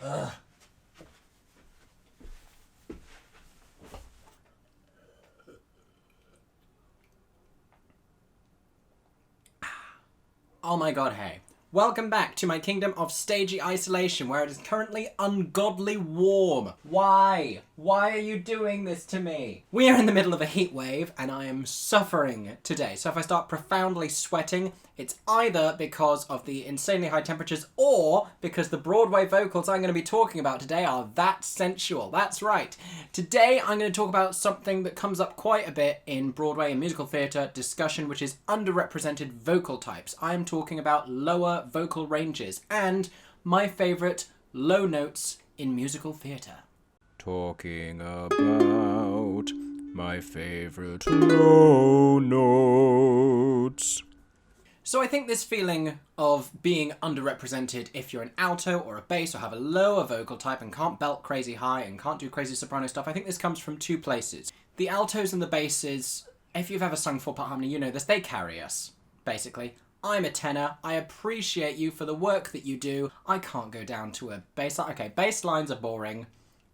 Ugh. Oh my god, hey. Welcome back to my kingdom of stagey isolation where it is currently ungodly warm. Why? Why are you doing this to me? We are in the middle of a heat wave and I am suffering today. So if I start profoundly sweating, it's either because of the insanely high temperatures or because the Broadway vocals I'm going to be talking about today are that sensual. That's right. Today I'm going to talk about something that comes up quite a bit in Broadway and musical theatre discussion, which is underrepresented vocal types. I am talking about lower vocal ranges and my favourite low notes in musical theatre. Talking about my favourite low notes. So I think this feeling of being underrepresented if you're an alto or a bass or have a lower vocal type and can't belt crazy high and can't do crazy soprano stuff, I think this comes from two places. The altos and the basses, if you've ever sung four-part harmony, you know this, they carry us, basically. I'm a tenor, I appreciate you for the work that you do. I can't go down to a bass line. Okay, bass lines are boring.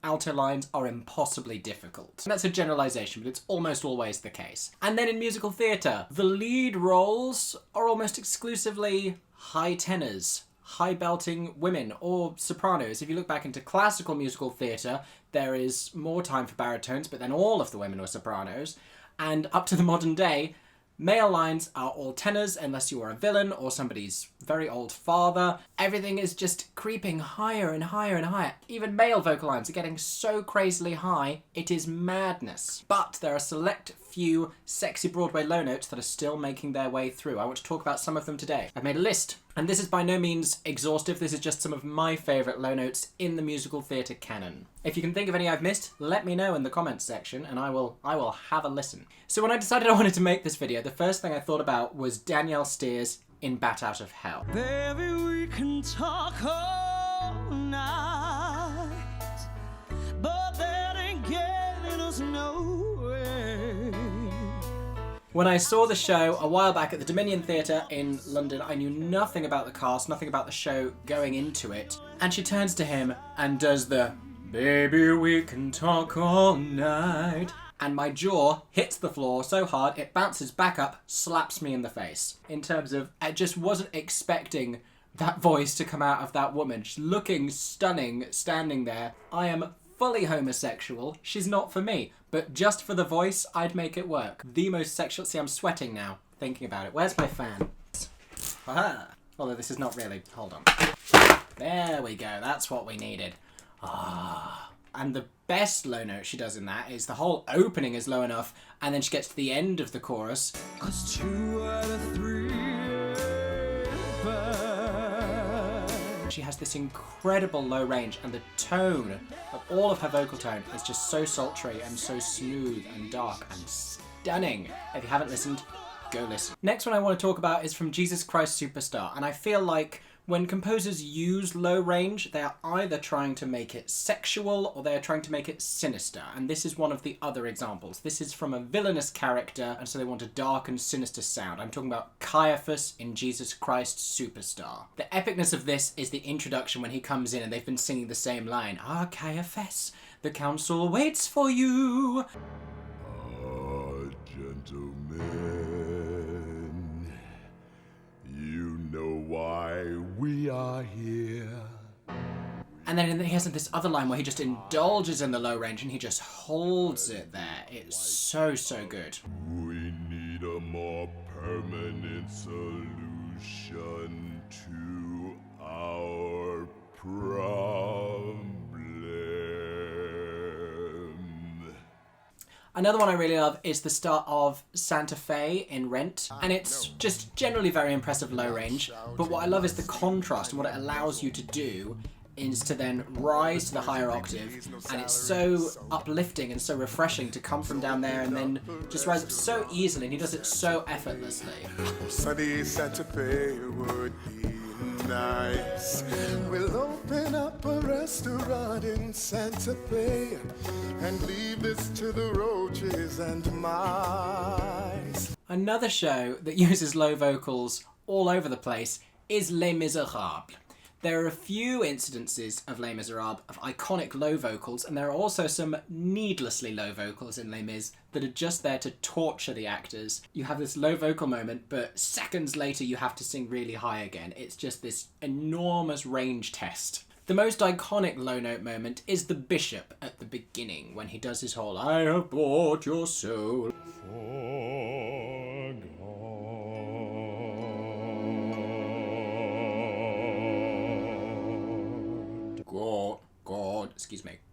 Alto lines are impossibly difficult. And that's a generalization, but it's almost always the case. And then in musical theatre, the lead roles are almost exclusively high tenors, high belting women, or sopranos. If you look back into classical musical theatre, there is more time for baritones, but then all of the women were sopranos. And up to the modern day, male lines are all tenors unless you are a villain or somebody's very old father. Everything is just creeping higher and higher and higher. Even male vocal lines are getting so crazily high, it is madness. But there are select few sexy Broadway low notes that are still making their way through. I want to talk about some of them today. I've made a list, and this is by no means exhaustive. This is just some of my favourite low notes in the musical theatre canon. If you can think of any I've missed, let me know in the comments section and I will have a listen. So when I decided I wanted to make this video, the first thing I thought about was Danielle Steers in Bat Out of Hell. Baby, we can talk all night, but that ain't getting us nowhere. When I saw the show a while back at the Dominion Theatre in London, I knew nothing about the cast, nothing about the show going into it. And she turns to him and does the, "Baby, we can talk all night." And my jaw hits the floor so hard it bounces back up, slaps me in the face. In terms of, I just wasn't expecting that voice to come out of that woman. She's looking stunning, standing there. I am fully homosexual. She's not for me. But just for the voice, I'd make it work. The most sexual... See, I'm sweating now, thinking about it. Where's my fan? Aha! Although this is not really... Hold on. There we go. That's what we needed. Ah... And the best low note she does in that is the whole opening is low enough, and then she gets to the end of the chorus. 'Cause 2 out of 3 burn. She has this incredible low range, and the tone of all of her vocal tone is just so sultry and so smooth and dark and stunning. If you haven't listened, go listen. Next one I want to talk about is from Jesus Christ Superstar, and I feel like when composers use low range, they are either trying to make it sexual or they are trying to make it sinister. And this is one of the other examples. This is from a villainous character, and so they want a dark and sinister sound. I'm talking about Caiaphas in Jesus Christ Superstar. The epicness of this is the introduction when he comes in and they've been singing the same line. "Ah, Caiaphas, the council waits for you." Ah, gentlemen, you know why we are here. And then he has this other line where he just indulges in the low range and he just holds it there. It's so, so good. We need a more permanent solution to our problem. Another one I really love is the start of Santa Fe in Rent, and it's just generally very impressive low range, but what I love is the contrast, and what it allows you to do is to then rise to the higher octave, and it's so uplifting and so refreshing to come from down there and then just rise up so easily, and he does it so effortlessly. Sunny Santa Fe would be nice. We'll open up a restaurant in Santa Fe and leave this to the roaches and mice. Another show that uses low vocals all over the place is Les Miserables. There are a few incidences of Les Miserables of iconic low vocals, and there are also some needlessly low vocals in Les Mis that are just there to torture the actors. You have this low vocal moment, but seconds later you have to sing really high again. It's just this enormous range test. The most iconic low note moment is the bishop at the beginning, when he does his whole "I have bought your soul."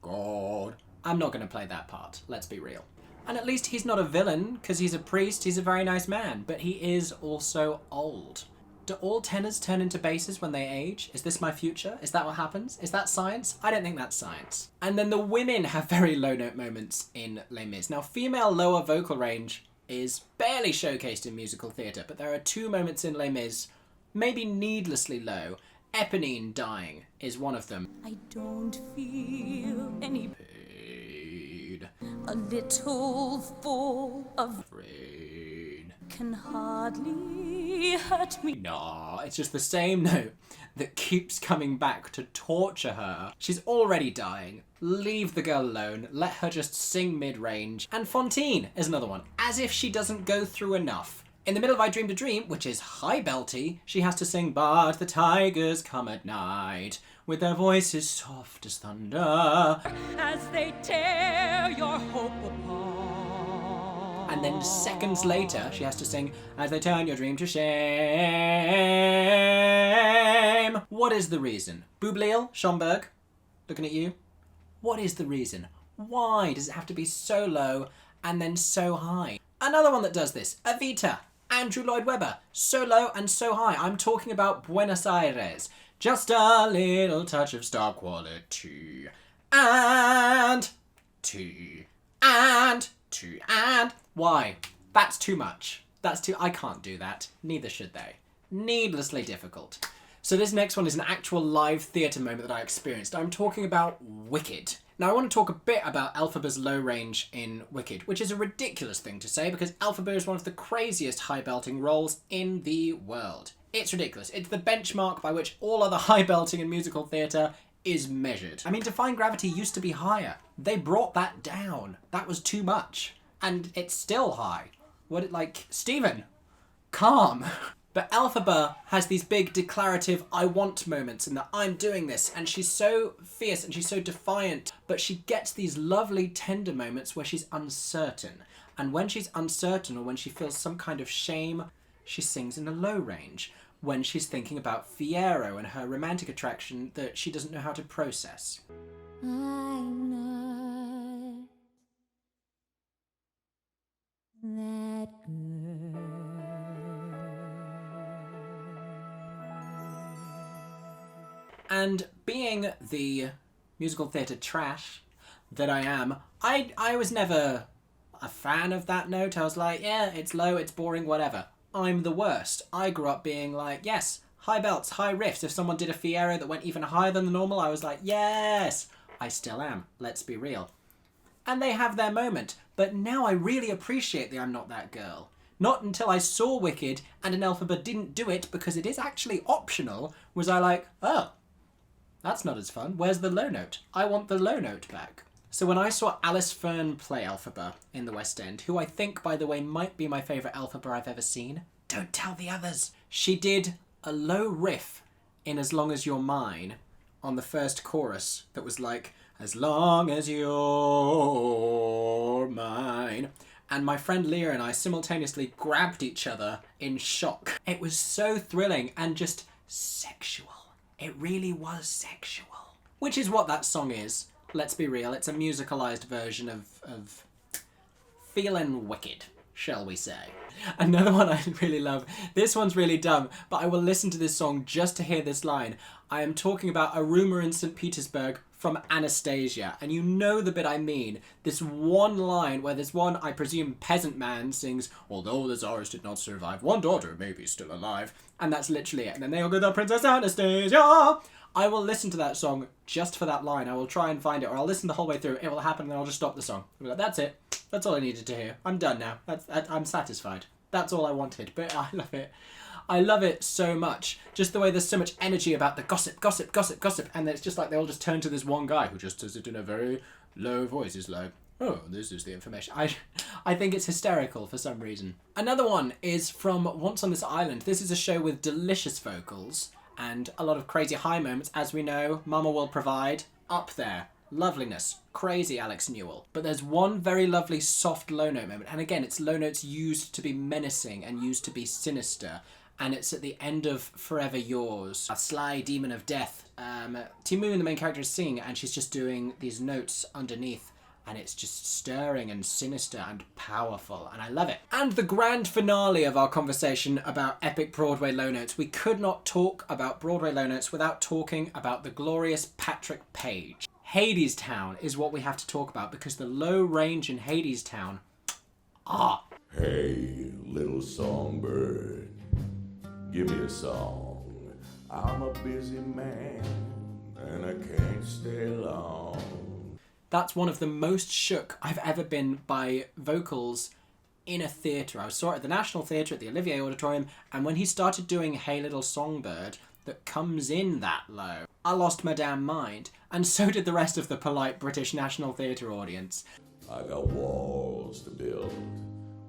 God. I'm not going to play that part, let's be real. And at least he's not a villain, because he's a priest, he's a very nice man, but he is also old. Do all tenors turn into basses when they age? Is this my future? Is that what happens? Is that science? I don't think that's science. And then the women have very low note moments in Les Mis. Now, female lower vocal range is barely showcased in musical theatre, but there are two moments in Les Mis, maybe needlessly low. Eponine dying is one of them. I don't feel any Pain. a little full of Rain. can hardly hurt me. No, it's just the same note that keeps coming back to torture her. She's already dying. Leave the girl alone. Let her just sing mid-range. And Fantine is another one. As if she doesn't go through enough. In the middle of I Dreamed a Dream, which is high belty, she has to sing "But the tigers come at night, with their voices soft as thunder." As they tear your hope apart. And then seconds later, she has to sing "As they turn your dream to shame." What is the reason? Boublil, Schomburg, looking at you. What is the reason? Why does it have to be so low and then so high? Another one that does this, Evita, Andrew Lloyd Webber, so low and so high. I'm talking about Buenos Aires. Just a little touch of star quality. And two, and two, and. Why? That's too much. I can't do that. Neither should they. Needlessly difficult. So this next one is an actual live theatre moment that I experienced. I'm talking about Wicked. Now I want to talk a bit about Elphaba's low range in Wicked, which is a ridiculous thing to say because Elphaba is one of the craziest high belting roles in the world. It's ridiculous. It's the benchmark by which all other high belting in musical theatre is measured. I mean, Defying Gravity used to be higher. They brought that down. That was too much. And it's still high. Stephen, calm. But Elphaba has these big declarative "I want" moments in that "I'm doing this," and she's so fierce and she's so defiant, but she gets these lovely tender moments where she's uncertain. And when she's uncertain or when she feels some kind of shame, she sings in a low range. When she's thinking about Fiyero and her romantic attraction that she doesn't know how to process. I'm not that girl. And being the musical theatre trash that I am, I was never a fan of that note. I was like, yeah, it's low, it's boring, whatever. I'm the worst. I grew up being like, yes, high belts, high riffs. If someone did a Fiyero that went even higher than the normal, I was like, yes. I still am, let's be real. And they have their moment, but now I really appreciate the I'm Not That Girl. Not until I saw Wicked and an Elphaba didn't do it because it is actually optional, was I like, oh, that's not as fun. Where's the low note? I want the low note back. So when I saw Alice Fern play Elphaba in the West End, who I think, by the way, might be my favourite Elphaba I've ever seen, don't tell the others. She did a low riff in As Long As You're Mine on the first chorus that was like, as long as you're mine. And my friend Leah and I simultaneously grabbed each other in shock. It was so thrilling and just sexual. It really was sexual. Which is what that song is. Let's be real, it's a musicalised version of Feelin' Wicked, shall we say. Another one I really love. This one's really dumb, but I will listen to this song just to hear this line. I am talking about A Rumour in St. Petersburg from Anastasia, and you know the bit I mean. This one line where this one, I presume, peasant man sings, although the Tsarist did not survive, one daughter may be still alive. And that's literally it. And then they all go, the Princess Anastasia! I will listen to that song just for that line. I will try and find it, or I'll listen the whole way through. It will happen, and then I'll just stop the song. I'll be like, that's it. That's all I needed to hear. I'm done now. I'm satisfied. That's all I wanted, but I love it. I love it so much. Just the way there's so much energy about the gossip, and then it's just like they all just turn to this one guy who just says it in a very low voice. He's like, oh, this is the information. I think it's hysterical for some reason. Another one is from Once on This Island. This is a show with delicious vocals and a lot of crazy high moments. As we know, Mama will provide. Up there. Loveliness. Crazy Alex Newell. But there's one very lovely soft low note moment. And again, it's low notes used to be menacing and used to be sinister. And it's at the end of Forever Yours. A sly demon of death. Ti-Moon, the main character, is singing, and she's just doing these notes underneath. And it's just stirring and sinister and powerful, and I love it. And the grand finale of our conversation about epic Broadway low notes. We could not talk about Broadway low notes without talking about the glorious Patrick Page. Hadestown is what we have to talk about, because the low range in Hadestown... Hey, little songbird, give me a song. I'm a busy man, and I can't stay long. That's one of the most shook I've ever been by vocals in a theatre. I saw it at the National Theatre at the Olivier Auditorium, and when he started doing Hey Little Songbird that comes in that low, I lost my damn mind, and so did the rest of the polite British National Theatre audience. I got walls to build,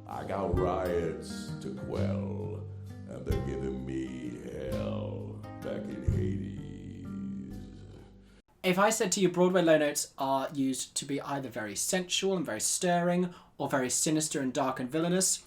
I got riots to quell, and they're giving me hell back in Hades. If I said to you Broadway low notes are used to be either very sensual and very stirring, or very sinister and dark and villainous,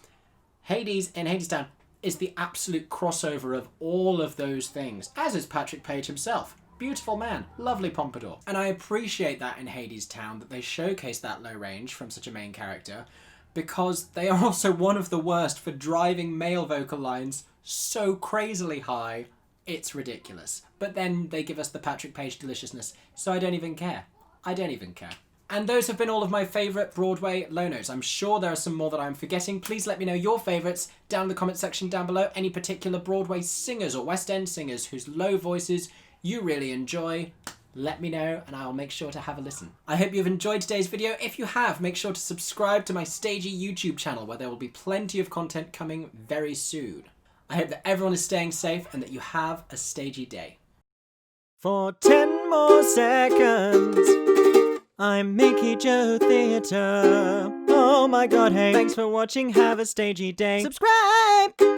Hades in Hadestown is the absolute crossover of all of those things, as is Patrick Page himself. Beautiful man, lovely pompadour. And I appreciate that in Hadestown, that they showcase that low range from such a main character, because they are also one of the worst for driving male vocal lines so crazily high, it's ridiculous. But then they give us the Patrick Page deliciousness, so I don't even care. I don't even care. And those have been all of my favourite Broadway low notes. I'm sure there are some more that I'm forgetting. Please let me know your favourites down in the comment section down below. Any particular Broadway singers or West End singers whose low voices you really enjoy, let me know and I'll make sure to have a listen. I hope you've enjoyed today's video. If you have, make sure to subscribe to my Stagey YouTube channel, where there will be plenty of content coming very soon. I hope that everyone is staying safe and that you have a stagey day. For 10 more seconds, I'm Mickey Joe Theatre. Oh my god, hey, thanks for watching, have a stagey day. Subscribe!